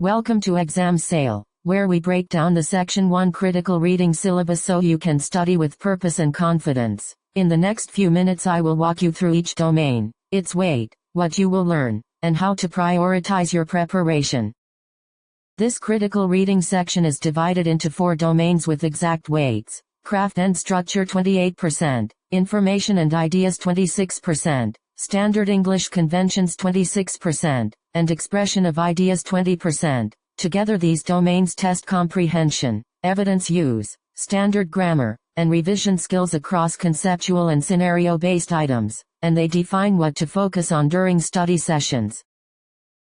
Welcome to Exam Sale, where we break down the Section 1 critical reading syllabus so you can study with purpose and confidence. In the next few minutes I will walk you through each domain, its weight, what you will learn, and how to prioritize your preparation. This critical reading section is divided into 4 domains with exact weights: craft and structure 28%, information and ideas 26%, standard English conventions 26%, and expression of ideas 20%. Together these domains test comprehension, evidence use, standard grammar, and revision skills across conceptual and scenario-based items, and they define what to focus on during study sessions.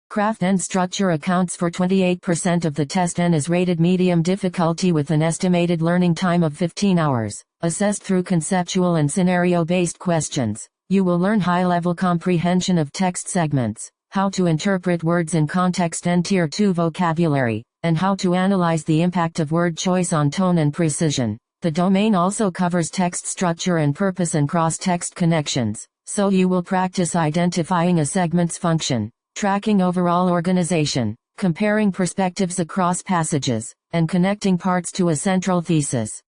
Craft and structure accounts for 28% of the test and is rated medium difficulty with an estimated learning time of 15 hours, assessed through conceptual and scenario-based questions. You will learn high-level comprehension of text segments, how to interpret words in context and Tier 2 vocabulary, and how to analyze the impact of word choice on tone and precision. The domain also covers text structure and purpose and cross-text connections, so you will practice identifying a segment's function, tracking overall organization, comparing perspectives across passages, and connecting parts to a central thesis.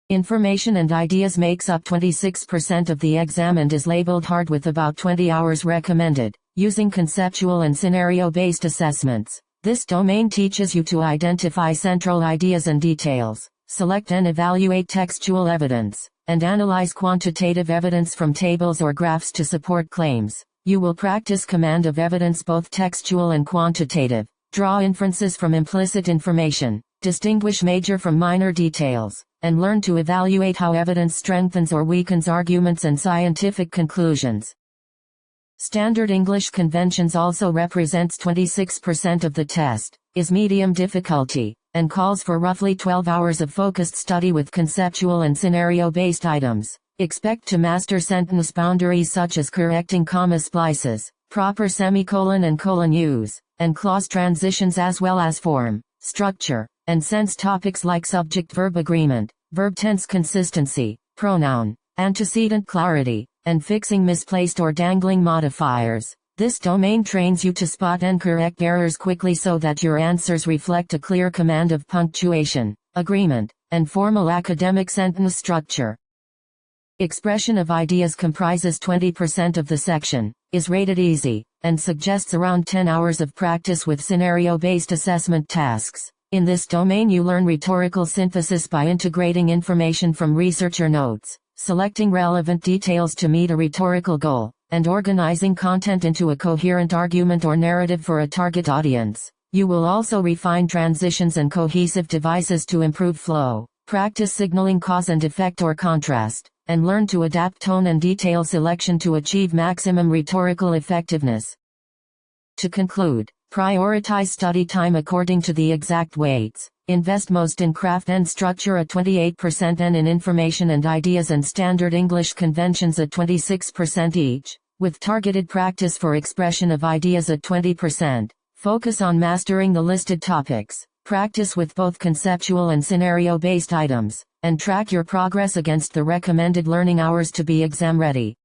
Information and ideas makes up 26% of the exam and is labeled hard with about 20 hours recommended, using conceptual and scenario-based assessments. This domain teaches you to identify central ideas and details, select and evaluate textual evidence, and analyze quantitative evidence from tables or graphs to support claims. You will practice command of evidence, both textual and quantitative, draw inferences from implicit information, distinguish major from minor details, and learn to evaluate how evidence strengthens or weakens arguments and scientific conclusions. Standard English conventions also represents 26% of the test, is medium difficulty, and calls for roughly 12 hours of focused study with conceptual and scenario-based items. Expect to master sentence boundaries such as correcting comma splices, proper semicolon and colon use, and clause transitions, as well as form, structure, and sense topics like subject-verb agreement, verb tense consistency, pronoun, antecedent clarity, and fixing misplaced or dangling modifiers. This domain trains you to spot and correct errors quickly so that your answers reflect a clear command of punctuation, agreement, and formal academic sentence structure. Expression of ideas comprises 20% of the section, is rated easy, and suggests around 10 hours of practice with scenario-based assessment tasks. In this domain you learn rhetorical synthesis by integrating information from researcher notes, selecting relevant details to meet a rhetorical goal, and organizing content into a coherent argument or narrative for a target audience. You will also refine transitions and cohesive devices to improve flow, practice signaling cause and effect or contrast, and learn to adapt tone and detail selection to achieve maximum rhetorical effectiveness. To conclude, prioritize study time according to the exact weights. Invest most in craft and structure at 28% and in information and ideas and standard English conventions at 26% each, with targeted practice for expression of ideas at 20%. Focus on mastering the listed topics. Practice with both conceptual and scenario-based items, and track your progress against the recommended learning hours to be exam ready.